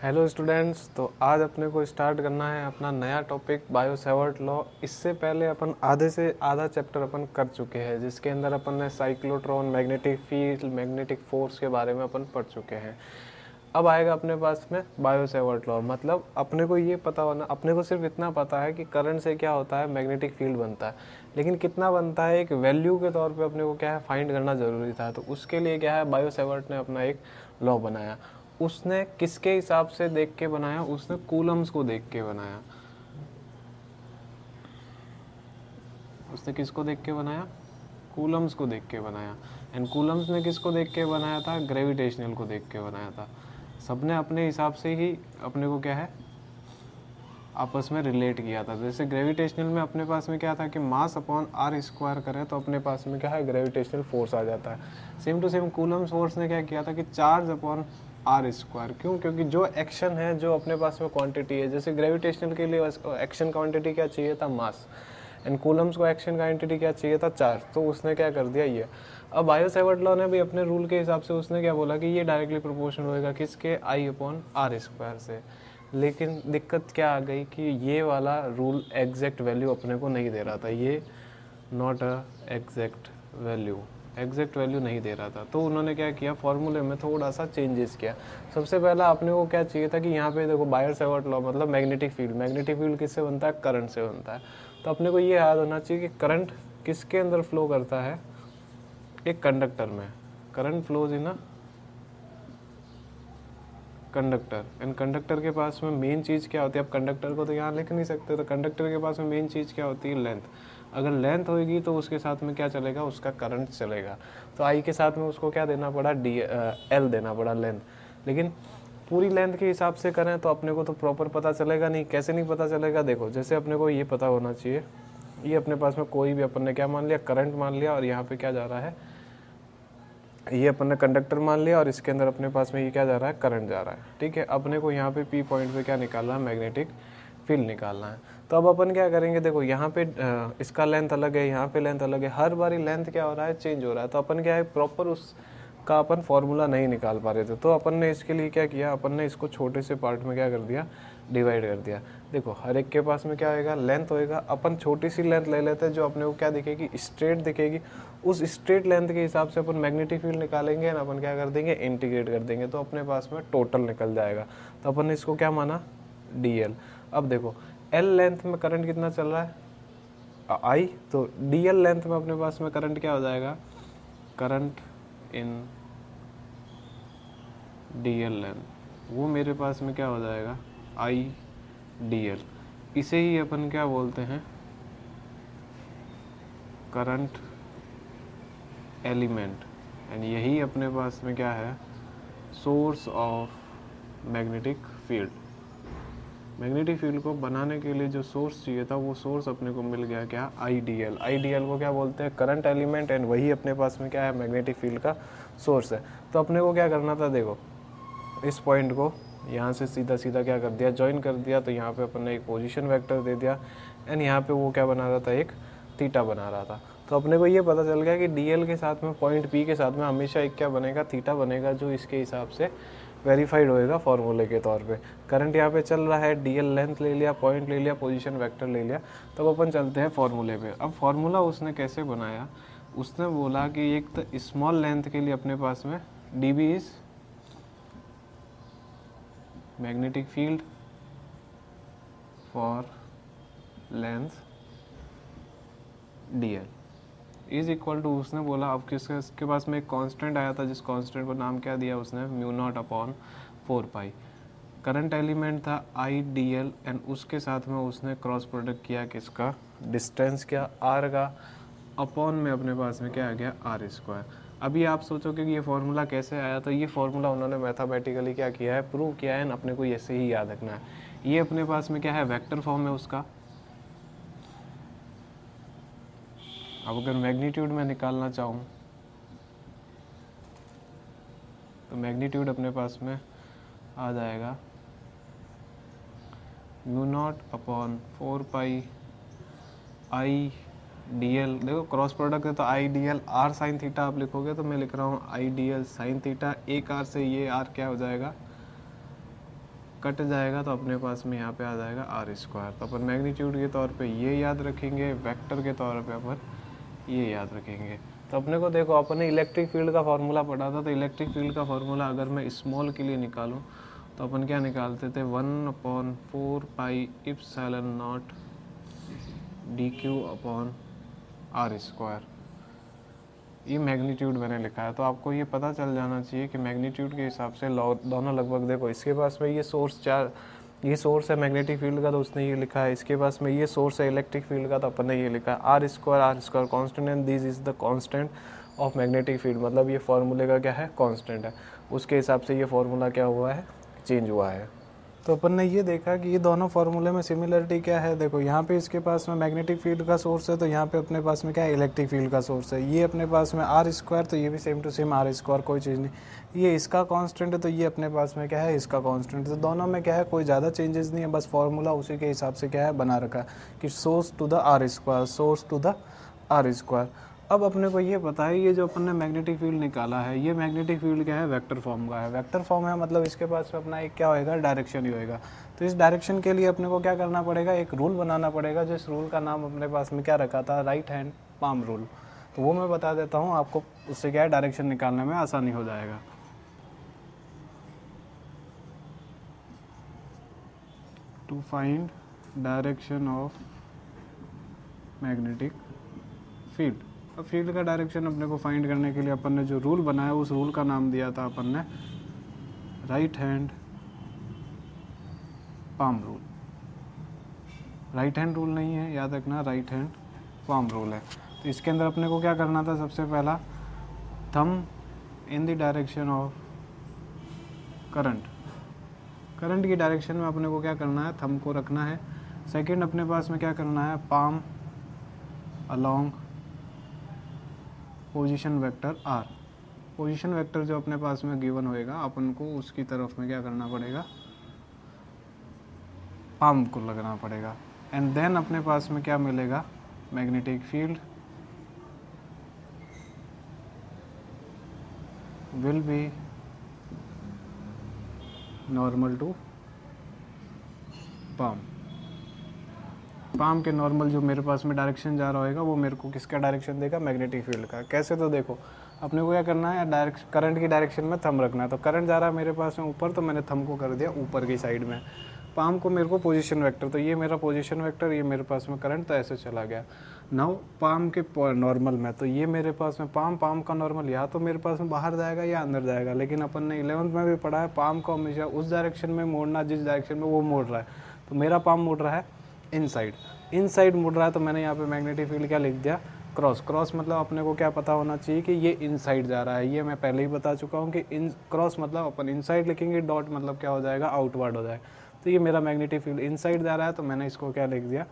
Hello students. तो आज अपने को स्टार्ट करना है अपना नया टॉपिक बायो सेवर्ट लॉ। इससे पहले अपन आधे से आधा चैप्टर अपन कर चुके हैं, जिसके अंदर अपन ने cyclotron, magnetic field, magnetic force के बारे में अपन पढ़ चुके हैं। अब आएगा अपने पास में बायो सेवर्ट लॉ। मतलब अपने को ये पता होना, अपने को सिर्फ इतना पता है कि करंट से क्या होता है, मैग्नेटिक फील्ड बनता है, लेकिन कितना बनता है एक वैल्यू के तौर पे अपने को क्या है फाइंड करना ज़रूरी था। तो उसके लिए क्या है, बायो सेवर्ट ने अपना एक लॉ बनाया। उसने किसके हिसाब से देख के बनाया? उसने कूलम्स को देख के बनाया। उसने किसको देख के बनाया? कूलम्स को देख के बनाया। एंड कूलम्स ने किसको देख के बनाया था? ग्रेविटेशनल को देख के बनाया था। सबने अपने हिसाब से ही अपने को क्या है आपस में रिलेट किया था। जैसे ग्रेविटेशनल में अपने पास में क्या था कि मास अपॉन आर स्क्वायर करें तो अपने पास में क्या है, ग्रेविटेशनल फोर्स आ जाता है। Same to same Coulomb's force ने क्या किया था कि चार्ज अपॉन आर स्क्वायर। क्यों? क्योंकि जो एक्शन है, जो अपने पास में क्वांटिटी है, जैसे ग्रेविटेशनल के लिए एक्शन क्वांटिटी क्या चाहिए था? मास। एंड कूलम्स को एक्शन क्वांटिटी क्या चाहिए था? चार्ज। तो उसने क्या कर दिया ये। अब बायो सेवर्ट लॉ ने भी अपने रूल के हिसाब से उसने क्या बोला कि ये डायरेक्टली प्रोपोर्शनल होएगा किसके? आई अपॉन आर स्क्वायर से। लेकिन दिक्कत क्या आ गई कि ये वाला रूल एग्जैक्ट वैल्यू अपने को नहीं दे रहा था। ये नॉट अ एग्जैक्ट वैल्यू नहीं दे रहा था। तो उन्होंने क्या किया, फॉर्मूले में थोड़ा सा चेंजेस किया। सबसे पहला अपने को क्या चाहिए था कि यहाँ पे देखो बायो सेवर्ट लॉ मतलब मैग्नेटिक फील्ड किससे बनता है? करंट से बनता है। तो अपने को ये याद होना चाहिए कि करंट किसके अंदर फ्लो करता है? एक कंडक्टर में। Current flows in a conductor. And conductor के पास में मेन चीज़ क्या होती है? अब कंडक्टर को तो यहाँ लिख नहीं सकते, तो कंडक्टर के पास में मेन चीज़ क्या होती है? लेंथ। अगर लेंथ होगी तो उसके साथ में क्या चलेगा? उसका करंट चलेगा। तो आई के साथ में उसको क्या देना पड़ा? एल देना पड़ा, लेंथ। लेकिन पूरी लेंथ के हिसाब से करें तो अपने को तो प्रॉपर पता चलेगा नहीं। कैसे नहीं पता चलेगा? देखो, जैसे अपने को ये पता होना चाहिए, ये अपने पास में कोई भी अपन ने क्या मान लिया? करंट मान लिया। और यहाँ पे क्या जा रहा है? ये अपन ने कंडक्टर मान लिया और इसके अंदर अपने पास में ये क्या जा रहा है? करंट जा रहा है। ठीक है। अपने को यहाँ पे पी पॉइंट पे क्या निकालना है? मैग्नेटिक फील्ड निकालना है। तो अब अपन क्या करेंगे, देखो यहाँ पे इसका लेंथ अलग है, यहाँ पे लेंथ अलग है, हर बारी लेंथ क्या हो रहा है? चेंज हो रहा है। तो अपन क्या है, प्रॉपर उसका अपन फॉर्मूला नहीं निकाल पा रहे थे। तो अपन ने इसके लिए क्या किया, अपन ने इसको छोटे से पार्ट में क्या कर दिया? डिवाइड कर दिया। देखो हर एक के पास में क्या होएगा? लेंथ होएगा। अपन छोटी सी लेंथ ले लेते हैं जो अपने को क्या दिखेगी? स्ट्रेट दिखेगी। उस स्ट्रेट लेंथ के हिसाब से अपन मैग्नेटिक फील्ड निकालेंगे ना, अपन क्या कर देंगे? इंटीग्रेट कर देंगे। तो अपने पास में टोटल निकल जाएगा। तो अपन ने इसको क्या माना? डीएल। अब देखो एल लेंथ में करंट कितना चल रहा है? आई। तो डीएल लेंथ में अपने पास में करंट क्या हो जाएगा? करंट इन डीएल लेंथ, वो मेरे पास में क्या हो जाएगा? आई डीएल। इसे ही अपन क्या बोलते हैं? Current element. एंड यही अपने पास में क्या है? Source of magnetic field. Magnetic field को बनाने के लिए जो सोर्स चाहिए था, वो सोर्स अपने को मिल गया क्या? आईडीएल। आईडीएल को क्या बोलते हैं? Current element. एंड वही अपने पास में क्या है? मैग्नेटिक फील्ड का सोर्स है। तो अपने को क्या करना था? देखो इस पॉइंट को यहाँ से सीधा सीधा क्या कर दिया? ज्वाइन कर दिया। तो यहाँ पे अपन ने एक पोजीशन वेक्टर दे दिया। एंड यहाँ पे वो क्या बना रहा था? एक थीटा बना रहा था। तो अपने को ये पता चल गया कि डीएल के साथ में पॉइंट पी के साथ में हमेशा एक क्या बनेगा? थीटा बनेगा, जो इसके हिसाब से वेरीफाइड होएगा फॉर्मूले के तौर पे। करंट यहाँ पे चल रहा है, डीएल लेंथ ले लिया, पॉइंट ले लिया, पोजीशन वेक्टर ले लिया। तब अपन चलते हैं फॉर्मूले पे। अब फॉर्मूला उसने कैसे बनाया? उसने बोला कि एक तो स्मॉल लेंथ के लिए अपने पास में dB is magnetic field for length dl is equal to, उसने बोला अब किसके पास में एक कांस्टेंट आया था, जिस कांस्टेंट को नाम क्या दिया उसने? म्यू नॉट अपॉन 4 पाई। करंट एलिमेंट था आई डी एल। एंड उसके साथ में उसने क्रॉस प्रोडक्ट किया किसका? डिस्टेंस क्या? आर का। अपॉन में अपने पास में क्या आ गया? R square. अभी आप सोचोगे कि ये फॉर्मूला कैसे आया? तो ये फॉर्मूला उन्होंने मैथमेटिकली क्या किया है? प्रूव किया है। अपने को ऐसे ही याद रखना है। ये अपने पास में क्या है? वेक्टर फॉर्म है उसका। अब अगर मैग्नीट्यूड में निकालना चाहूँ तो मैग्नीट्यूड अपने पास में आ जाएगा mu naught upon 4 pi I D L. देखो क्रॉस प्रोडक्ट है तो आई D L R sine theta आप लिखोगे, तो मैं लिख रहा हूँ आई डी एल साइन थीटा। एक आर से ये आर क्या हो जाएगा? कट जाएगा तो अपने पास में यहाँ पे आ जाएगा आर स्क्वायर। तो अपन मैग्नीट्यूड के तौर पे ये याद रखेंगे, वेक्टर के तौर पे अपन ये याद रखेंगे। तो अपने को देखो, अपन ने इलेक्ट्रिक फील्ड का फार्मूला पढ़ा था, तो इलेक्ट्रिक फील्ड का फार्मूला अगर मैं स्मॉल के लिए निकालूँ तो अपन क्या निकालते थे, 1/4 pi epsilon naught D Q upon R square. ये मैग्नीट्यूड मैंने लिखा है, तो आपको ये पता चल जाना चाहिए कि मैग्नीट्यूड के हिसाब से दोनों लगभग, देखो इसके पास में ये सोर्स है मैग्नेटिक फील्ड का, तो उसने ये लिखा है, इसके पास में ये सोर्स है इलेक्ट्रिक फील्ड का, तो अपन ने ये लिखा है r square constant and this is the constant of magnetic field, मतलब ये फार्मूले का क्या है, कांस्टेंट है। उसके हिसाब से ये फार्मूला क्या हुआ है, चेंज हुआ है। तो अपन ने ये देखा कि ये दोनों फार्मूले में सिमिलरिटी क्या है। देखो यहाँ पे इसके पास में मैग्नेटिक फील्ड का सोर्स है, तो यहाँ पे अपने पास में क्या है, इलेक्ट्रिक फील्ड का सोर्स है। ये अपने पास में आर स्क्वायर, तो ये भी same to same r square, कोई चीज़ नहीं। ये इसका कांस्टेंट है, तो ये अपने पास में क्या है, इसका कांस्टेंट। तो दोनों में क्या है, कोई ज़्यादा चेंजेस नहीं है, बस फार्मूला उसी के हिसाब से क्या है बना रखा है कि source to the r square, source to the r square. अब अपने को ये पता है, ये जो अपन ने मैग्नेटिक फील्ड निकाला है, ये मैग्नेटिक फील्ड क्या है, वेक्टर फॉर्म का है। वेक्टर फॉर्म है मतलब इसके पास में अपना एक क्या होएगा, डायरेक्शन ही होएगा। तो इस डायरेक्शन के लिए अपने को क्या करना पड़ेगा, एक रूल बनाना पड़ेगा, जिस रूल का नाम अपने पास में क्या रखा था, राइट हैंड पाम रूल। तो वो मैं बता देता हूँ आपको, उससे क्या है डायरेक्शन निकालने में आसानी हो जाएगा। To find direction of magnetic field, अब फील्ड का डायरेक्शन अपने को फाइंड करने के लिए अपन ने जो रूल बनाया, उस रूल का नाम दिया था अपन ने right hand palm rule. Right hand rule नहीं है, याद रखना, राइट हैंड पाम रूल है। तो इसके अंदर अपने को क्या करना था, सबसे पहला thumb in the direction of current, current की डायरेक्शन में अपने को क्या करना है, थंब को रखना है। सेकंड अपने पास में क्या करना है, palm along position vector r. Position vector जो अपने पास में गिवन होएगा, अपन को उसकी तरफ में क्या करना पड़ेगा, पाम को लगाना पड़ेगा। एंड देन अपने पास में क्या मिलेगा, magnetic field will be normal to palm. Palm के नॉर्मल जो मेरे पास में डायरेक्शन जा रहा होगा, वो मेरे को किसका डायरेक्शन देगा, मैग्नेटिक फील्ड का। कैसे, तो देखो अपने को क्या करना है, डायरेक्ट करंट की डायरेक्शन में थंब रखना है। तो करंट जा रहा है मेरे पास में ऊपर, तो मैंने थंब को कर दिया ऊपर की साइड में। पाम को मेरे को पोजीशन वेक्टर, तो ये मेरा पोजीशन वेक्टर, ये मेरे पास में करंट, तो ऐसे चला गया। नाउ पाम के नॉर्मल में, तो ये मेरे पास में पाम का नॉर्मल या तो मेरे पास में बाहर जाएगा या अंदर जाएगा। लेकिन अपन ने 11th में भी पढ़ा है, पाम को हमेशा उस डायरेक्शन में मोड़ना जिस डायरेक्शन में वो मोड़ रहा है। तो मेरा पाम मोड़ रहा है इनसाइड मुड़ रहा है, तो मैंने यहाँ पे मैग्नेटिक फील्ड क्या लिख दिया, क्रॉस मतलब अपने को क्या पता होना चाहिए कि ये इनसाइड जा रहा है। ये मैं पहले ही बता चुका हूँ कि इन क्रॉस मतलब अपन इनसाइड लिखेंगे, डॉट मतलब क्या हो जाएगा, आउटवर्ड हो जाएगा। तो ये मेरा मैग्नेटिक फील्ड इनसाइड जा रहा है, तो मैंने इसको क्या लिख दिया,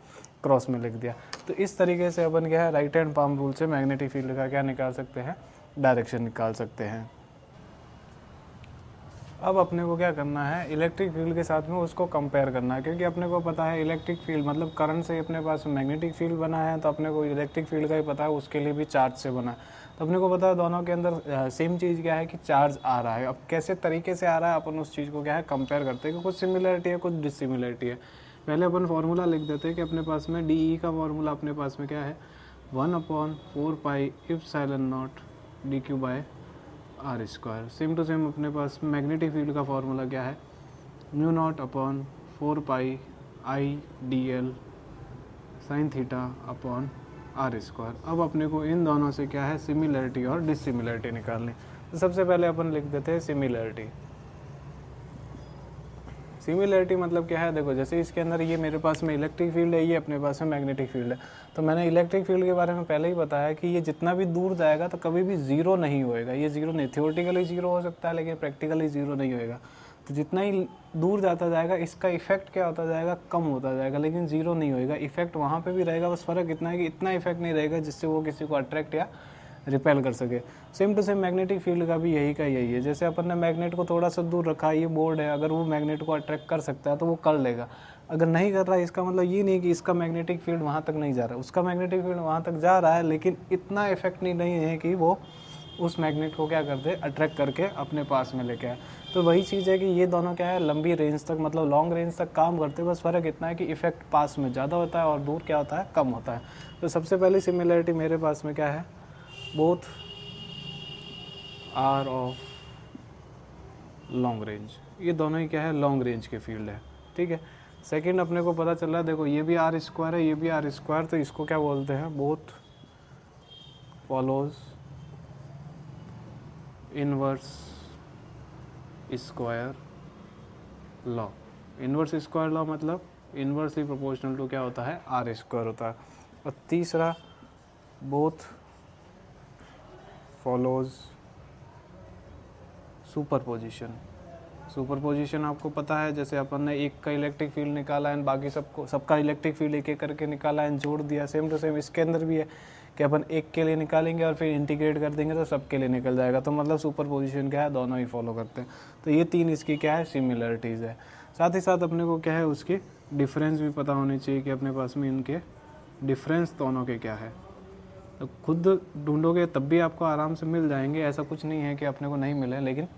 क्रॉस में लिख दिया। तो इस तरीके से अपन क्या है, राइट हैंड पाम रूल से मैग्नेटिक फील्ड का क्या निकाल सकते हैं, डायरेक्शन निकाल सकते हैं। अब अपने को क्या करना है, इलेक्ट्रिक फील्ड के साथ में उसको कंपेयर करना है, क्योंकि अपने को पता है इलेक्ट्रिक फील्ड मतलब करंट से अपने पास मैग्नेटिक फील्ड बना है, तो अपने को इलेक्ट्रिक फील्ड का ही पता है उसके लिए भी चार्ज से बना है। तो अपने को पता है दोनों के अंदर सेम चीज़ क्या है कि चार्ज आ रहा है। अब कैसे तरीके से आ रहा है, अपन उस चीज़ को क्या है कंपेयर करते हैं कि कुछ सिमिलरिटी है, कुछ डिसिमिलरिटी है। पहले अपन फार्मूला लिख देते हैं कि अपने पास में डी का फार्मूला अपने पास में क्या है, 1/4 pi epsilon naught D Q by R square. Same to same अपने पास मैग्नेटिक फील्ड का फार्मूला क्या है, μ0/4 pi I D L sine theta upon R square. अब अपने को इन दोनों से क्या है, सिमिलरिटी और डिसिमिलरिटी निकालनी। तो सबसे पहले अपन लिख देते हैं सिमिलरिटी। सिमिलरिटी मतलब क्या है, देखो जैसे इसके अंदर ये मेरे पास में इलेक्ट्रिक फील्ड है, ये अपने पास में मैग्नेटिक फील्ड है। तो मैंने इलेक्ट्रिक फील्ड के बारे में पहले ही बताया कि ये जितना भी दूर जाएगा तो कभी भी जीरो नहीं होएगा। ये जीरो नहीं, थियोरेटिकली जीरो हो सकता है लेकिन प्रैक्टिकली जीरो नहीं होएगा। तो जितना ही दूर जाता जाएगा इसका इफेक्ट क्या होता जाएगा, कम होता जाएगा, लेकिन जीरो नहीं होएगा। इफेक्ट वहाँ पे भी रहेगा, बस फ़र्क इतना है कि इतना इफेक्ट नहीं रहेगा जिससे वो किसी को अट्रैक्ट या रिपेल कर सके। Same to same magnetic field का भी यही है। जैसे अपन ने मैग्नेट को थोड़ा सा दूर रखा, ये बोर्ड है, अगर वो मैग्नेट को अट्रैक्ट कर सकता है तो वो कर लेगा। अगर नहीं कर रहा है इसका मतलब ये नहीं कि इसका मैग्नेटिक फील्ड वहाँ तक नहीं जा रहा है, उसका मैग्नेटिक फील्ड वहाँ तक जा रहा है, लेकिन इतना इफेक्ट नहीं है कि वो उस मैग्नेट को क्या कर दे, अट्रैक्ट करके अपने पास में लेके आए। तो वही चीज़ है कि ये दोनों क्या है, लंबी रेंज तक मतलब लॉन्ग रेंज तक काम करते हैं, बस फ़र्क इतना है कि इफ़ेक्ट पास में ज़्यादा होता है और दूर क्या होता है, कम होता है। तो सबसे पहली सिमिलरिटी मेरे पास में क्या है, both are of long range, ये दोनों ही क्या है, लॉन्ग रेंज के फील्ड है, ठीक है। सेकंड अपने को पता चल रहा है, देखो ये भी आर स्क्वायर है, ये भी आर स्क्वायर, तो इसको क्या बोलते हैं, both follows inverse square law. Inverse square law मतलब इनवर्सली प्रोपोर्शनल टू क्या होता है, आर स्क्वायर होता है। और तीसरा बोथ फॉलोज सुपरपोजिशन। सुपरपोजिशन आपको पता है, जैसे अपन ने एक का इलेक्ट्रिक फील्ड निकाला है, बाकी सबका इलेक्ट्रिक फील्ड एक एक करके निकाला है, जोड़ दिया, सेम टू सेम इसके अंदर भी है कि अपन एक के लिए निकालेंगे और फिर इंटीग्रेट कर देंगे तो सबके लिए निकल जाएगा। तो मतलब सुपरपोजिशन क्या है, दोनों ही फॉलो करते हैं। तो ये तीन इसकी क्या है, सिमिलरिटीज़ है। साथ ही साथ अपने को क्या है, उसकी डिफरेंस भी पता होनी चाहिए कि अपने पास में इनके डिफरेंस दोनों के क्या है। तो खुद ढूंढोगे तब भी आपको आराम से मिल जाएंगे, ऐसा कुछ नहीं है कि अपने को नहीं मिले, लेकिन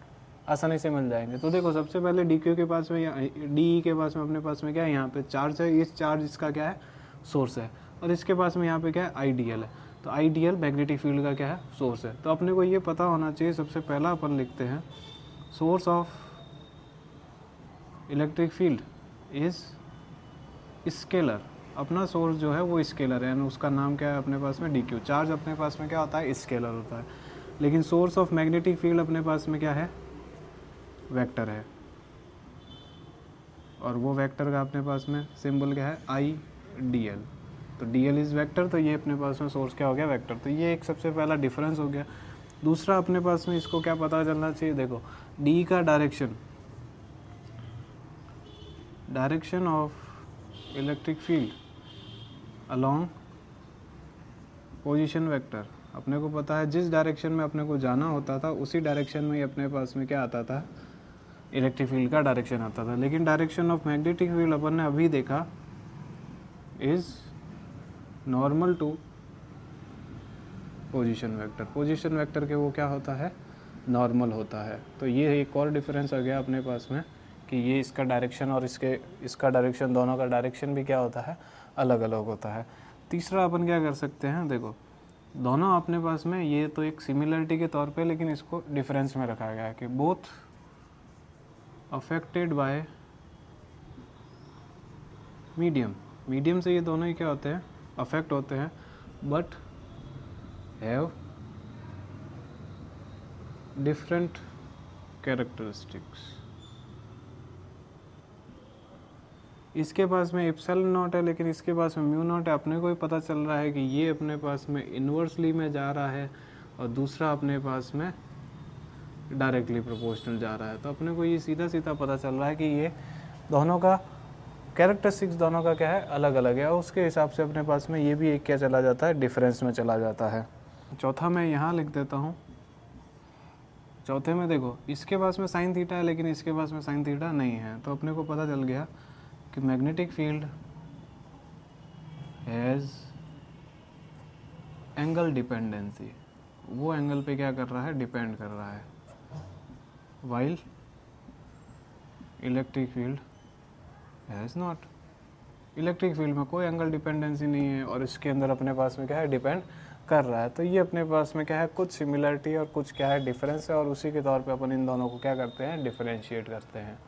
आसानी से मिल जाएंगे। तो देखो सबसे पहले डी क्यू के पास में या डी के पास में अपने पास में क्या है, यहाँ पे चार्ज है, इस चार्ज इसका क्या है, सोर्स है, और इसके पास में यहाँ पे क्या है, आइडियल है। तो आइडियल मैग्नेटिक फील्ड का क्या है, सोर्स है। तो अपने को ये पता होना चाहिए, सबसे पहला अपन लिखते हैं source of electric field is scalar. अपना सोर्स जो है वो स्केलर है, उसका नाम क्या है अपने पास में, डी क्यू। चार्ज अपने पास में क्या होता है, स्केलर होता है। लेकिन सोर्स ऑफ मैग्नेटिक फील्ड अपने पास में क्या है, वेक्टर है, और वो वेक्टर का अपने पास में सिंबल क्या है, आई डी एल। तो डी एल इज़ वेक्टर, तो ये अपने पास में सोर्स क्या हो गया, वेक्टर। तो ये एक सबसे पहला डिफरेंस हो गया। दूसरा अपने पास में इसको क्या पता चलना चाहिए, देखो डी का direction of electric field along position vector. अपने को पता है जिस डायरेक्शन में अपने को जाना होता था उसी डायरेक्शन में ही अपने पास में क्या आता था, इलेक्ट्रिक फील्ड का डायरेक्शन आता था। लेकिन डायरेक्शन ऑफ मैग्नेटिक फील्ड अपन ने अभी देखा is normal to position vector. Position vector के वो क्या होता है, नॉर्मल होता है। तो ये एक और डिफरेंस आ गया अपने पास में कि ये इसका डायरेक्शन और इसका डायरेक्शन, दोनों का डायरेक्शन भी क्या होता है, अलग अलग होता है। तीसरा अपन क्या कर सकते हैं, देखो दोनों अपने पास में, ये तो एक सिमिलरिटी के तौर पे, लेकिन इसको डिफरेंस में रखा गया है कि both affected by medium. Medium से ये दोनों ही क्या होते हैं, अफेक्ट होते हैं, बट हैव डिफरेंट कैरेक्टरिस्टिक्स। इसके पास में एप्सिलॉन नॉट है, लेकिन इसके पास में म्यू नॉट है। अपने को ही पता चल रहा है कि ये अपने पास में इन्वर्सली में जा रहा है और दूसरा अपने पास में डायरेक्टली प्रोपोर्शनल जा रहा है। तो अपने को ये सीधा सीधा पता चल रहा है कि ये दोनों का कैरेक्टरिस्टिक्स दोनों का क्या है, अलग अलग है, और उसके हिसाब से अपने पास में ये भी एक क्या चला जाता है, डिफरेंस में चला जाता है। चौथा मैं यहाँ लिख देता हूँ। चौथे में देखो इसके पास में साइन थीटा है, लेकिन इसके पास में साइन थीटा नहीं है। तो अपने को पता चल गया कि magnetic field has angle dependency. वो एंगल पे क्या कर रहा है, डिपेंड कर रहा है। While electric field has not. Electric field में कोई एंगल डिपेंडेंसी नहीं है और इसके अंदर अपने पास में क्या है, डिपेंड कर रहा है। तो ये अपने पास में क्या है, कुछ सिमिलरिटी और कुछ क्या है, डिफरेंस है, और उसी के तौर पे अपन इन दोनों को क्या करते हैं, डिफरेंशिएट करते हैं।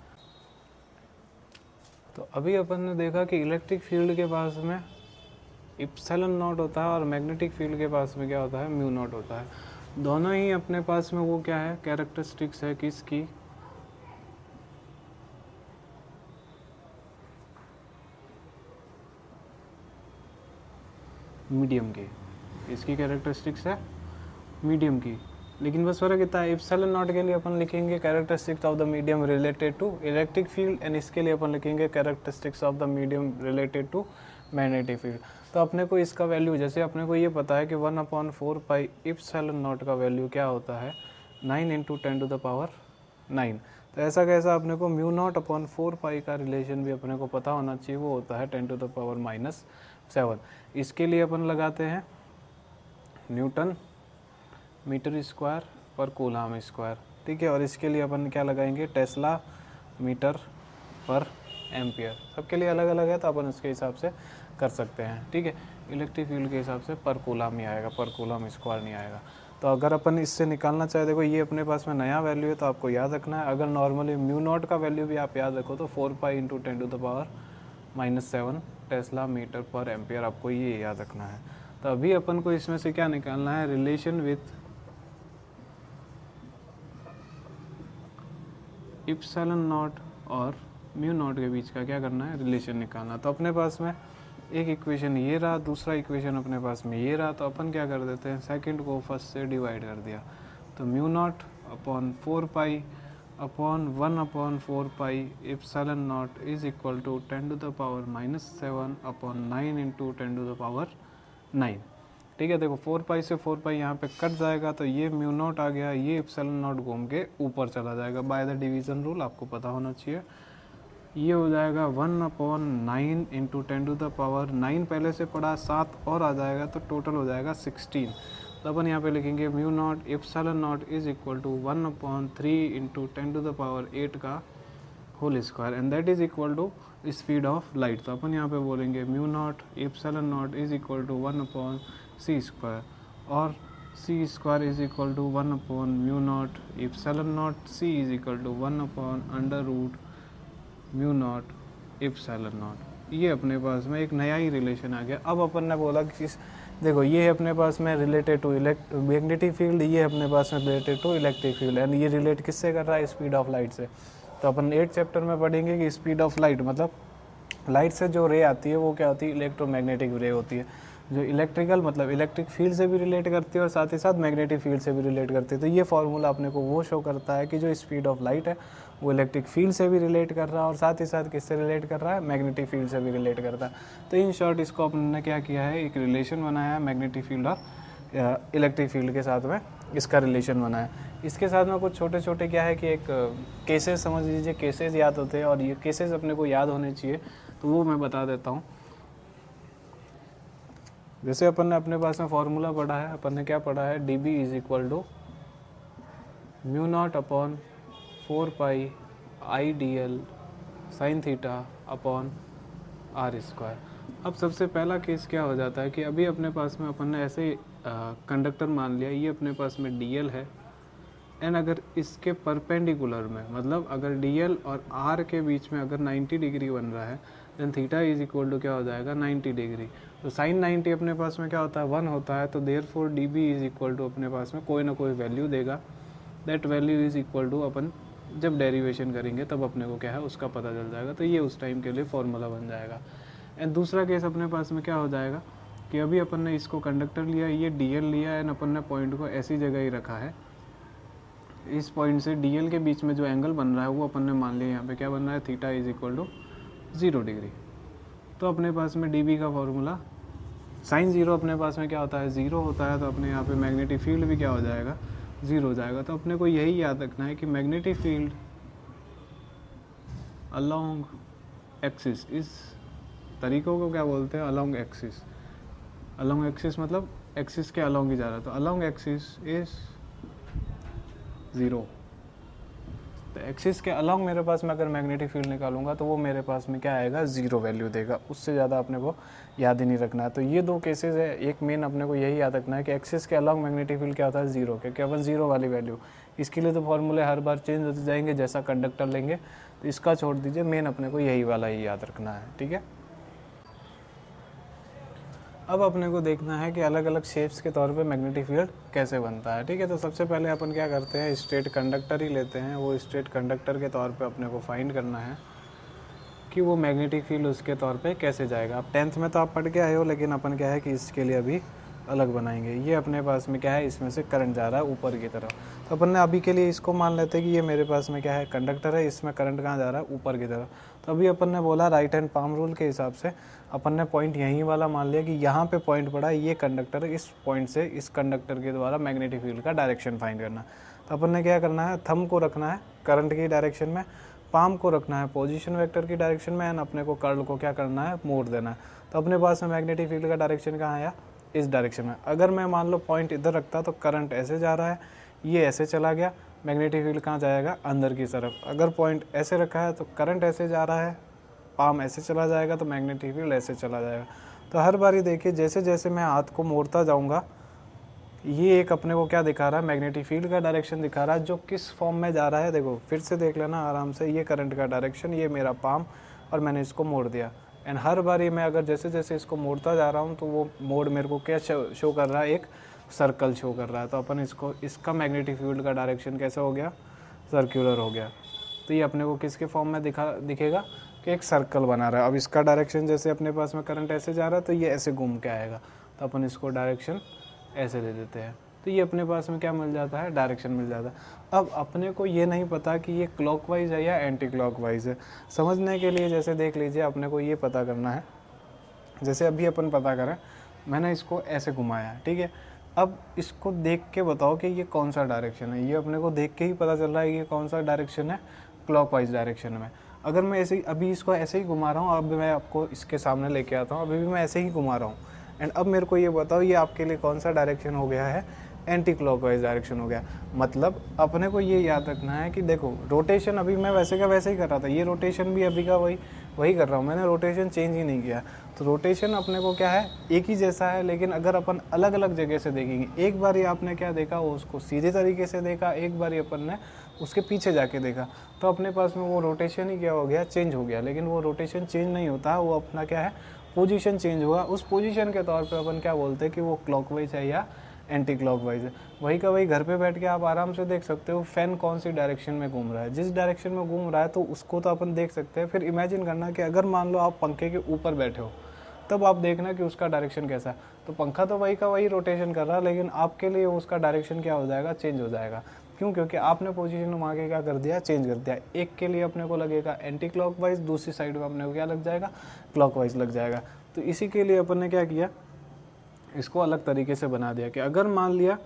तो अभी अपन ने देखा कि इलेक्ट्रिक फील्ड के पास में एप्सिलॉन नॉट होता है और मैग्नेटिक फील्ड के पास में क्या होता है, म्यू नॉट होता है। दोनों ही अपने पास में वो क्या है, कैरेक्टरिस्टिक्स है किसकी, मीडियम की। इसकी कैरेक्टरिस्टिक्स है मीडियम की, लेकिन बस फर्क इतना है, एप्सिलॉन नॉट के लिए अपन लिखेंगे characteristics of the medium related to electric field, and इसके लिए अपन लिखेंगे characteristics of the medium related to magnetic field. तो अपने को इसका वैल्यू, जैसे अपने को ये पता है कि 1/4 पाई एप्सिलॉन नॉट का वैल्यू क्या होता है, 9 × 10⁹ तो ऐसा कैसा अपने को म्यू नॉट अपॉन 4 पाई का रिलेशन भी अपने को पता होना चाहिए, वो होता है 10⁻⁻7। इसके लिए अपन लगाते हैं न्यूटन मीटर स्क्वायर पर कूलम स्क्वायर। ठीक है। और इसके लिए अपन क्या लगाएंगे, टेस्ला मीटर पर एम्पियर, सबके लिए अलग अलग है तो अपन उसके हिसाब से कर सकते हैं, ठीक है। इलेक्ट्रिक फील्ड के हिसाब से पर कूलम ही आएगा, पर कूलम स्क्वायर नहीं आएगा। तो अगर अपन इससे निकालना चाहे, देखो ये अपने पास में नया वैल्यू है तो आपको याद रखना है। अगर नॉर्मली म्यू नॉट का वैल्यू भी आप याद रखो तो 4 पाई इंटू 10⁻⁻7 टेस्ला मीटर पर एम्पियर, आपको ये याद रखना है। तो अभी अपन को इसमें से क्या निकालना है, रिलेशन विथ इप्सिलॉन नॉट और म्यू नॉट के बीच का क्या करना है, रिलेशन निकालना। तो अपने पास में एक इक्वेशन ये रहा, दूसरा इक्वेशन अपने पास में ये रहा। तो अपन क्या कर देते हैं, सेकंड को फर्स्ट से डिवाइड कर दिया। तो mu naught upon 4 pi upon 1/4 pi epsilon naught is equal to 10⁻⁻7 upon 9 into 10⁻9, ठीक है। देखो 4 पाई से 4 पाई यहाँ पे कट जाएगा तो ये म्यू नॉट आ गया, ये इप्सिलॉन नॉट घूम के ऊपर चला जाएगा बाय द डिवीज़न रूल, आपको पता होना चाहिए। ये हो जाएगा 1/9 इंटू 10⁻9, पहले से पड़ा 7 और आ जाएगा तो टोटल हो जाएगा 16। तो अपन यहाँ पे लिखेंगे mu naught epsilon naught is equal to 1/3 into 10⁸ का whole square and that is equal to speed of light. तो अपन यहाँ पे बोलेंगे mu naught epsilon naught is equal to 1/c² और c² इज इक्वल टू 1/म्यू naught epsilon naught, c is equal to 1/√म्यू naught epsilon naught. ये अपने पास में एक नया ही रिलेशन आ गया। अब अपन ने बोला कि देखो ये है अपने पास में रिलेटेड टू मैग्नेटिक फील्ड, ये अपने पास में related to electric field, and ये रिलेट किससे कर रहा है, स्पीड ऑफ लाइट से। तो अपन 8 चैप्टर में पढ़ेंगे कि स्पीड ऑफ लाइट मतलब लाइट से जो रे आती है वो क्या होती है, इलेक्ट्रोमैग्नेटिक रे होती है, जो इलेक्ट्रिकल मतलब इलेक्ट्रिक फील्ड से भी रिलेट करती है और साथ ही साथ मैग्नेटिक फील्ड से भी रिलेट करती है। तो ये फॉर्मूला अपने को वो शो करता है कि जो स्पीड ऑफ लाइट है वो इलेक्ट्रिक फील्ड से भी रिलेट कर रहा है और साथ ही साथ किससे रिलेट कर रहा है, मैग्नेटिक फील्ड से भी रिलेट करता है। तो इन शॉर्ट इसको अपन ने क्या किया है, एक रिलेशन बनाया है मैग्नेटिक फील्ड और इलेक्ट्रिक फील्ड के साथ में इसका रिलेशन बनाया। इसके साथ में कुछ छोटे छोटे क्या है कि एक केसेस समझ लीजिए, केसेस याद होते हैं और ये केसेस अपने को याद होने चाहिए, तो वो मैं बता देता हूँ। जैसे अपन ने अपने पास में फॉर्मूला पढ़ा है, अपन ने क्या पढ़ा है, dB is equal to mu naught upon 4 pi IDL sine theta upon r²। अब सबसे पहला केस क्या हो जाता है कि अभी अपने पास में अपन ने ऐसे कंडक्टर मान लिया, ये अपने पास में DL है एंड अगर इसके परपेंडिकुलर में मतलब अगर DL और R के बीच में अगर 90 डिग्री बन रहा है then theta is equal to क्या हो जाएगा, 90 डिग्री। तो साइन 90 अपने पास में क्या होता है, 1 होता है। तो therefore dB is equal to अपने पास में कोई ना कोई वैल्यू देगा, that value is equal to अपन जब डेरिवेशन करेंगे तब अपने को क्या है उसका पता चल जाएगा। तो ये उस टाइम के लिए फॉर्मूला बन जाएगा। एंड दूसरा केस अपने पास में क्या हो जाएगा कि अभी अपन ने इसको कंडक्टर लिया, ये DL लिया एंड अपन ने पॉइंट को ऐसी जगह ही रखा है, इस पॉइंट से DL के बीच में जो एंगल बन रहा है वो अपन ने मान लिया यहाँ पे क्या बन रहा है, theta is equal to 0 degree. तो अपने पास में dB का फॉर्मूला साइन 0 अपने पास में क्या होता है, 0 होता है। तो अपने यहाँ पे मैग्नेटिक फील्ड भी क्या हो जाएगा, 0 हो जाएगा। तो अपने को यही याद रखना है कि मैग्नेटिक फील्ड अलोंग एक्सिस, इस तरीकों को क्या बोलते हैं, अलोंग एक्सिस। अलोंग एक्सिस मतलब एक्सिस के अलोंग ही जा रहा है, तो अलोंग एक्सिस इज 0। तो एक्सिस के अलोंग मेरे पास में अगर मैग्नेटिक फील्ड निकालूंगा तो वो मेरे पास में क्या आएगा, 0 वैल्यू देगा। उससे ज़्यादा अपने को याद ही नहीं रखना है। तो ये दो केसेस है, एक मेन अपने को यही याद रखना है कि एक्सिस के अलोंग मैग्नेटिक फील्ड क्या होता है, 0, क्योंकि अपन 0 वाली वैल्यू। इसके लिए तो फॉर्मूले हर बार चेंज होते जाएंगे जैसा कंडक्टर लेंगे, तो इसका छोड़ दीजिए, मेन अपने को यही वाला ही याद रखना है, ठीक है। अब अपने को देखना है कि अलग अलग शेप्स के तौर पे मैग्नेटिक फील्ड कैसे बनता है, ठीक है। तो सबसे पहले अपन क्या करते हैं, स्ट्रेट कंडक्टर ही लेते हैं। वो स्ट्रेट कंडक्टर के तौर पे अपने को फाइंड करना है कि वो मैग्नेटिक फील्ड उसके तौर पे कैसे जाएगा। अब 10th में तो आप पढ़ के आए हो, लेकिन अपन क्या है कि इसके लिए अभी अलग बनाएंगे। ये अपने पास में क्या है, इसमें से करंट जा रहा है ऊपर की तरफ। तो अपन ने अभी के लिए इसको मान लेते हैं कि ये मेरे पास में क्या है, कंडक्टर है, इसमें करंट कहाँ जा रहा है, ऊपर की तरफ। तो अभी अपन ने बोला राइट हैंड पाम रूल के हिसाब से अपन ने पॉइंट यहीं वाला मान लिया कि यहाँ पे पॉइंट पड़ा है, ये कंडक्टर, इस पॉइंट से इस कंडक्टर के द्वारा मैग्नेटिक फील्ड का डायरेक्शन फाइंड करना। तो अपन ने क्या करना है, थंब को रखना है करंट की डायरेक्शन में, पाम को रखना है पोजीशन वेक्टर की डायरेक्शन में, एंड अपने को कर्ल को क्या करना है, मोड़ देना है। तो अपने पास में मैग्नेटिक फील्ड का डायरेक्शन कहाँ आया, इस डायरेक्शन में। अगर मैं मान लो पॉइंट इधर रखता तो करंट ऐसे जा रहा है, ये ऐसे चला गया, मैग्नेटिक फील्ड कहाँ जाएगा, अंदर की तरफ। अगर पॉइंट ऐसे रखा है तो करंट ऐसे जा रहा है, पाम ऐसे चला जाएगा, तो मैग्नेटिक फील्ड ऐसे चला जाएगा। तो हर बारी देखिए जैसे जैसे मैं हाथ को मोड़ता जाऊँगा, ये एक अपने को क्या दिखा रहा है, मैग्नेटिक फील्ड का डायरेक्शन दिखा रहा है, जो किस फॉर्म में जा रहा है। देखो फिर से देख लेना आराम से, ये करंट का डायरेक्शन, ये मेरा पाम, और मैंने इसको मोड़ दिया। एंड हर बारी मैं अगर जैसे जैसे इसको मोड़ता जा रहा हूँ तो वो मोड़ मेरे को क्या शो कर रहा है, एक सर्कल शो कर रहा है। तो अपन इसको, इसका मैग्नेटिक फील्ड का डायरेक्शन कैसा हो गया, सर्क्यूलर हो गया। तो ये अपने को किसके फॉर्म में दिखेगा कि एक सर्कल बना रहा है। अब इसका डायरेक्शन जैसे अपने पास में करंट ऐसे जा रहा है तो ये ऐसे घूम के आएगा, तो अपन इसको डायरेक्शन ऐसे दे देते हैं। तो ये अपने पास में क्या मिल जाता है, डायरेक्शन मिल जाता है। अब अपने को ये नहीं पता कि ये क्लॉकवाइज है या एंटी क्लॉकवाइज है। समझने के लिए जैसे देख लीजिए, अपने को ये पता करना है, जैसे अभी अपन पता करें, मैंने इसको ऐसे घुमाया, ठीक है। अब इसको देख के बताओ कि ये कौन सा डायरेक्शन है। ये अपने को देख के ही पता चल रहा है ये कौन सा डायरेक्शन है, क्लॉकवाइज डायरेक्शन में। अगर मैं ऐसे ही अभी इसको ऐसे ही घुमा रहा हूँ, अब मैं आपको इसके सामने लेके आता हूँ, अभी भी मैं ऐसे ही घुमा रहा हूँ। एंड अब मेरे को ये बताओ ये आपके लिए कौन सा डायरेक्शन हो गया है, एंटी क्लॉकवाइज डायरेक्शन हो गया। मतलब अपने को ये याद रखना है कि देखो रोटेशन अभी मैं वैसे का वैसे ही कर रहा था, ये रोटेशन भी अभी का वही कर रहा हूँ, मैंने रोटेशन चेंज ही नहीं किया। तो रोटेशन अपने को क्या है, एक ही जैसा है, लेकिन अगर अपन अलग अलग जगह से देखेंगे, एक बार आपने क्या देखा, वो उसको सीधे तरीके से देखा, एक बार अपन ने उसके पीछे जाके देखा, तो अपने पास में वो रोटेशन ही क्या हो गया, चेंज हो गया। लेकिन वो रोटेशन चेंज नहीं होता, वो अपना क्या है, पोजीशन चेंज हुआ। उस पोजीशन के तौर पे अपन क्या बोलते हैं कि वो क्लॉकवाइज है या एंटी क्लॉकवाइज है। वही का वही घर पे बैठ के आप आराम से देख सकते हो फैन कौन सी डायरेक्शन में घूम रहा है। जिस डायरेक्शन में घूम रहा है तो उसको तो अपन देख सकते हैं। फिर इमेजिन करना कि अगर मान लो आप पंखे के ऊपर बैठे हो, तब आप देखना कि उसका डायरेक्शन कैसा है। तो पंखा तो वही का वही रोटेशन कर रहा है, लेकिन आपके लिए उसका डायरेक्शन क्या हो जाएगा, चेंज हो जाएगा। क्यों? क्योंकि आपने पोजीशन घुमा के क्या कर दिया, चेंज कर दिया। एक के लिए अपने को लगेगा एंटी क्लॉकवाइज, दूसरी साइड में अपने को क्या लग जाएगा, क्लॉकवाइज लग जाएगा। तो इसी के लिए अपन ने क्या किया, इसको अलग तरीके से बना दिया कि अगर मान लिया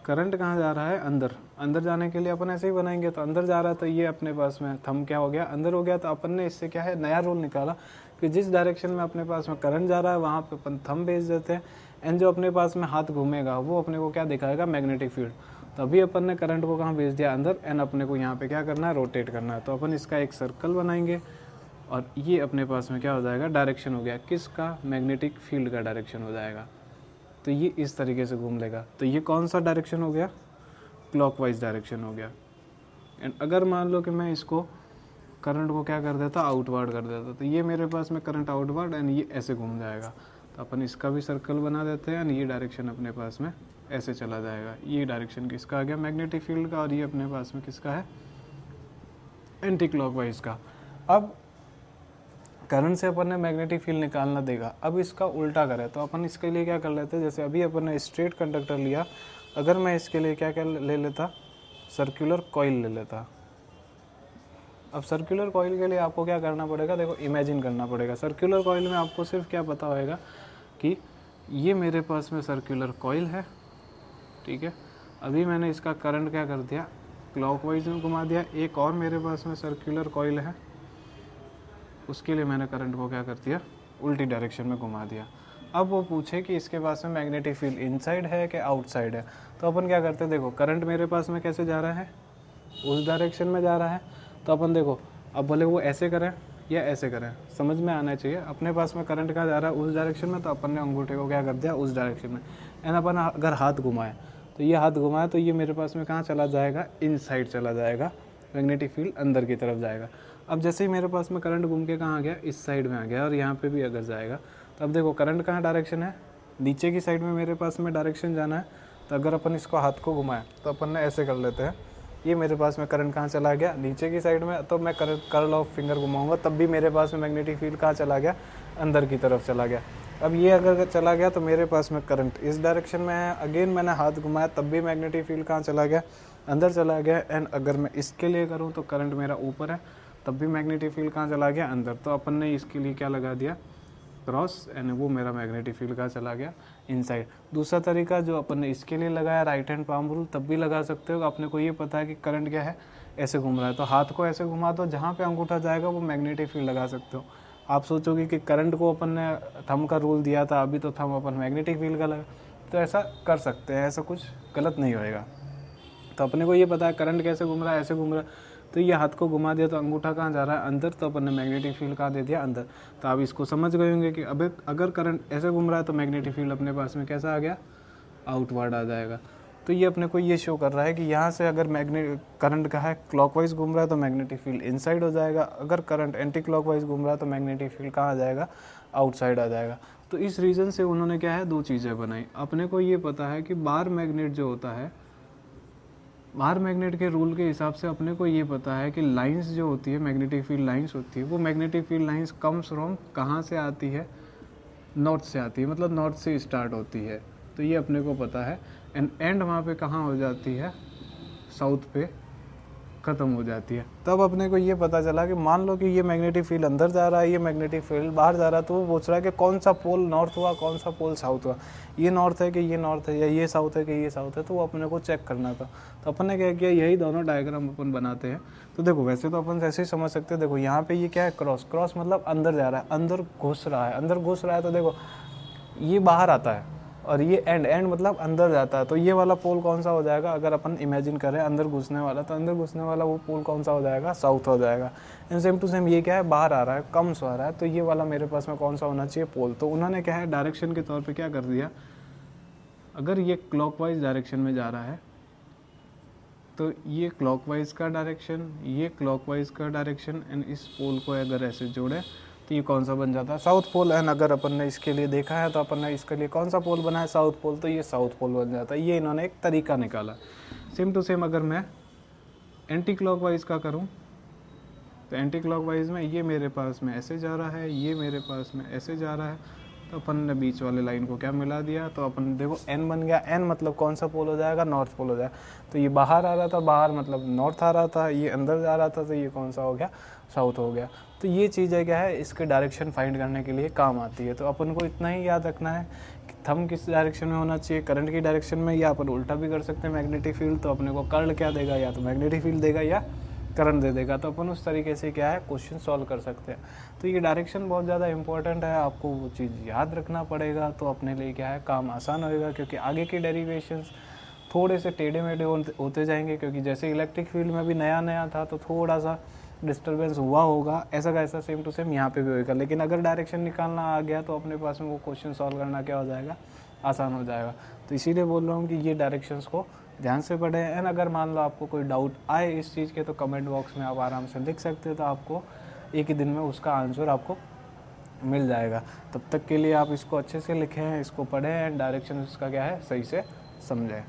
करंट कहाँ जा रहा है, अंदर जाने के लिए अपन ऐसे ही बनाएंगे। तो अंदर जा रहा है तो ये अपने पास में थंब क्या हो गया, अंदर हो गया। तो अपन ने इससे क्या है, नया रूल निकाला कि जिस डायरेक्शन में अपने पास में करंट जा रहा है वहाँ पे अपन थंब भेज देते हैं। एंड जो अपने पास में हाथ घूमेगा वो अपने को क्या दिखाएगा, मैग्नेटिक फील्ड। तो अभी अपन ने करंट को कहाँ भेज दिया, अंदर। एंड अपने को यहाँ पे क्या करना है, रोटेट करना है। तो अपन इसका एक सर्कल बनाएंगे और ये अपने पास में क्या हो जाएगा, डायरेक्शन हो गया किसका, मैग्नेटिक फील्ड का डायरेक्शन हो जाएगा। तो ये इस तरीके से घूम लेगा। तो ये कौन सा डायरेक्शन हो गया, क्लॉकवाइज डायरेक्शन हो गया। एंड अगर मान लो कि मैं इसको करंट को क्या कर देता, आउटवर्ड कर देता, तो ये मेरे पास में करंट आउटवर्ड, एंड ये ऐसे घूम जाएगा। तो अपन इसका भी सर्कल बना देते हैं। एंड ये डायरेक्शन अपने पास में ऐसे चला जाएगा। ये डायरेक्शन किसका आ गया, मैग्नेटिक फील्ड का, और ये अपने पास में किसका है, एंटी क्लॉकवाइज का। अब करंट से अपन ने मैग्नेटिक फील्ड निकालना देगा। अब इसका उल्टा करें तो अपन इसके लिए क्या कर लेते हैं, जैसे अभी अपन ने स्ट्रेट कंडक्टर लिया, अगर मैं इसके लिए क्या क्या ले लेता, सर्कुलर कॉइल ले लेता। अब सर्कुलर कॉइल के लिए आपको क्या करना पड़ेगा, देखो इमेजिन करना पड़ेगा। सर्कुलर कॉइल में आपको सिर्फ क्या पता होएगा कि ये मेरे पास में सर्कुलर कॉइल है, ठीक है। अभी मैंने इसका करंट क्या कर दिया, क्लॉकवाइज में घुमा दिया। एक और मेरे पास में सर्कुलर कॉइल है, उसके लिए मैंने करंट को क्या कर दिया, उल्टी डायरेक्शन में घुमा दिया। अब वो पूछे कि इसके पास में मैग्नेटिक फील्ड इनसाइड है कि आउटसाइड है, तो अपन क्या करते हैं, देखो करंट मेरे पास में कैसे जा रहा है, उस डायरेक्शन में जा रहा है। तो अपन देखो, अब भले वो ऐसे करें या ऐसे करें, समझ में आना चाहिए। अपने पास में करंट कहाँ जा रहा है, उस डायरेक्शन में, तो अपन ने अंगूठे को क्या कर दिया, उस डायरेक्शन में। एंड अपन अगर हाथ घुमाए, तो ये हाथ घुमाए तो ये मेरे पास में कहाँ चला जाएगा, इनसाइड चला जाएगा, मैग्नेटिक फील्ड अंदर की तरफ जाएगा। अब जैसे ही मेरे पास में करंट घूम के कहाँ आ गया, इस साइड में आ गया, और यहाँ पे भी अगर जाएगा, तो अब देखो करंट कहाँ डायरेक्शन है, नीचे की साइड में मेरे पास में डायरेक्शन जाना है। तो अगर अपन इसको हाथ को घुमाएं तो अपन ने ऐसे कर लेते हैं, ये मेरे पास में करंट कहाँ चला गया, नीचे की साइड में। तो मैं कर्ल ऑफ फिंगर घुमाऊंगा तब भी मेरे पास में मैग्नेटिक फील्ड कहाँ चला गया, अंदर की तरफ चला गया। अब ये अगर चला गया तो मेरे पास में करंट इस डायरेक्शन में है, अगेन मैंने हाथ घुमाया तब भी मैग्नेटिक फील्ड कहाँ चला गया, अंदर चला गया। एंड अगर मैं इसके लिए करूँ तो करंट मेरा ऊपर है, तब भी मैग्नेटिक फील्ड कहाँ चला गया, अंदर। तो अपन ने इसके लिए क्या लगा दिया, क्रॉस, एंड वो मेरा मैग्नेटिक फील्ड कहाँ चला गया, इनसाइड। दूसरा तरीका जो अपन ने इसके लिए लगाया, राइट हैंड पाम रूल, तब भी लगा सकते हो। अपने को ये पता है कि करंट क्या है, ऐसे घूम रहा है, तो हाथ को ऐसे घुमा दो, जहाँ पे अंगूठा जाएगा वो मैग्नेटिक फील्ड लगा सकते हो। आप सोचोगे कि करंट को अपन ने थंब का रूल दिया था, अभी तो थंब अपन मैग्नेटिक फील्ड का लगा, तो ऐसा कर सकते हैं, ऐसा कुछ गलत नहीं होएगा। तो अपने को ये पता है करंट कैसे घूम रहा है, ऐसे घूम रहा है, तो ये हाथ को घुमा दिया तो अंगूठा कहाँ जा रहा है, अंदर, तो अपन ने मैग्नेटिक फील्ड कहाँ दे दिया, अंदर। तो आप इसको समझ गए होंगे कि अब अगर करंट ऐसे घूम रहा है तो मैग्नेटिक फील्ड अपने पास में कैसा आ गया, आउटवर्ड आ जाएगा। तो ये अपने को ये शो कर रहा है कि यहाँ से अगर करंट का है क्लॉकवाइज घूम रहा है तो मैग्नेटिक फील्ड इनसाइड हो जाएगा, अगर करंट एंटी क्लॉकवाइज घूम रहा है तो मैग्नेटिक फील्ड कहाँ आ जाएगा, आउटसाइड आ जाएगा। तो इस रीज़न से उन्होंने क्या है, दो चीज़ें बनाई। अपने को ये पता है कि बार मैग्नेट जो होता है, बार मैग्नेट के रूल के हिसाब से अपने को ये पता है कि लाइंस जो होती है, मैग्नेटिक फील्ड लाइंस होती है, वो magnetic field lines comes from कहाँ से आती है, नॉर्थ से आती है, मतलब नॉर्थ से स्टार्ट होती है। तो ये अपने को पता है। एंड वहाँ पे कहाँ हो जाती है, साउथ पे ख़त्म हो जाती है। तब अपने को ये पता चला कि मान लो कि ये मैग्नेटिक फील्ड अंदर जा रहा है, ये मैग्नेटिक फील्ड बाहर जा रहा है, तो वो पूछ रहा है कि कौन सा पोल नॉर्थ हुआ, कौन सा पोल साउथ हुआ, ये नॉर्थ है कि ये नॉर्थ है, या ये साउथ है कि ये साउथ है। तो वो अपने को चेक करना था। तो अपन ने क्या किया, यही दोनों डायग्राम अपन बनाते हैं। तो देखो वैसे तो अपन ऐसे ही समझ सकते हैं। देखो यहाँ पे ये क्या है, क्रॉस, क्रॉस मतलब अंदर जा रहा है, अंदर घुस रहा है, अंदर घुस रहा है। तो देखो ये बाहर आता है और ये एंड, एंड मतलब अंदर जाता है। तो ये वाला पोल कौन सा हो जाएगा, अगर अपन इमेजिन करें अंदर घुसने वाला, तो अंदर घुसने वाला वो पोल कौन सा हो जाएगा, साउथ हो जाएगा। एंड सेम टू सेम ये क्या है, बाहर आ रहा है, कम सो आ रहा है, तो ये वाला मेरे पास में कौन सा होना चाहिए, पोल। तो उन्होंने क्या है, डायरेक्शन के तौर पर क्या कर दिया, अगर ये क्लॉकवाइज डायरेक्शन में जा रहा है तो ये क्लॉकवाइज का डायरेक्शन, ये क्लॉकवाइज का डायरेक्शन, एंड इस पोल को अगर ऐसे जोड़े तो ये कौन सा बन जाता है, साउथ पोल। एंड अगर अपन ने इसके लिए देखा है तो अपन ने इसके लिए कौन सा पोल बना है, साउथ पोल, तो ये साउथ पोल बन जाता है। ये इन्होंने एक तरीका निकाला। सेम टू सेम अगर मैं एंटी क्लॉकवाइज का करूं तो एंटी क्लॉकवाइज में ये मेरे पास में ऐसे जा रहा है, ये मेरे पास में ऐसे जा रहा है, तो अपन ने बीच वाले लाइन को क्या मिला दिया, तो अपन देखो एन बन गया। एन मतलब कौन सा पोल हो जाएगा, नॉर्थ पोल हो जाएगा। तो ये बाहर आ रहा था, बाहर मतलब नॉर्थ आ रहा था, ये अंदर जा रहा था, तो ये कौन सा हो गया, साउथ हो गया। तो ये चीज़ है क्या है, इसके डायरेक्शन फाइंड करने के लिए काम आती है। तो अपन को इतना ही याद रखना है कि थंब किस डायरेक्शन में होना चाहिए, करंट की डायरेक्शन में, या अपन उल्टा भी कर सकते हैं मैग्नेटिक फील्ड। तो अपने को करंट क्या देगा, या तो मैग्नेटिक फील्ड देगा या करंट दे देगा। तो अपन उस तरीके से क्या है, क्वेश्चन सॉल्व कर सकते हैं। तो ये डायरेक्शन बहुत ज़्यादा इंपॉर्टेंट है, आपको वो चीज़ याद रखना पड़ेगा। तो अपने लिए क्या है, काम आसान होएगा, क्योंकि आगे के डेरिवेशंस थोड़े से टेढ़े मेढ़े होते जाएंगे, क्योंकि जैसे इलेक्ट्रिक फील्ड में भी नया नया था तो थोड़ा सा डिस्टर्बेंस हुआ होगा, ऐसा का ऐसा सेम टू सेम यहाँ पे भी होगा। लेकिन अगर डायरेक्शन निकालना आ गया तो अपने पास में वो क्वेश्चन सॉल्व करना क्या हो जाएगा, आसान हो जाएगा। तो इसीलिए बोल रहा हूँ कि ये डायरेक्शंस को ध्यान से पढ़ें। एंड अगर मान लो आपको कोई डाउट आए इस चीज़ के तो कमेंट बॉक्स में आप आराम से लिख सकते हो, तो आपको एक ही दिन में उसका आंसर आपको मिल जाएगा। तब तक के लिए आप इसको अच्छे से लिखें, इसको पढ़ें एंड डायरेक्शन इसका क्या है सही से समझें।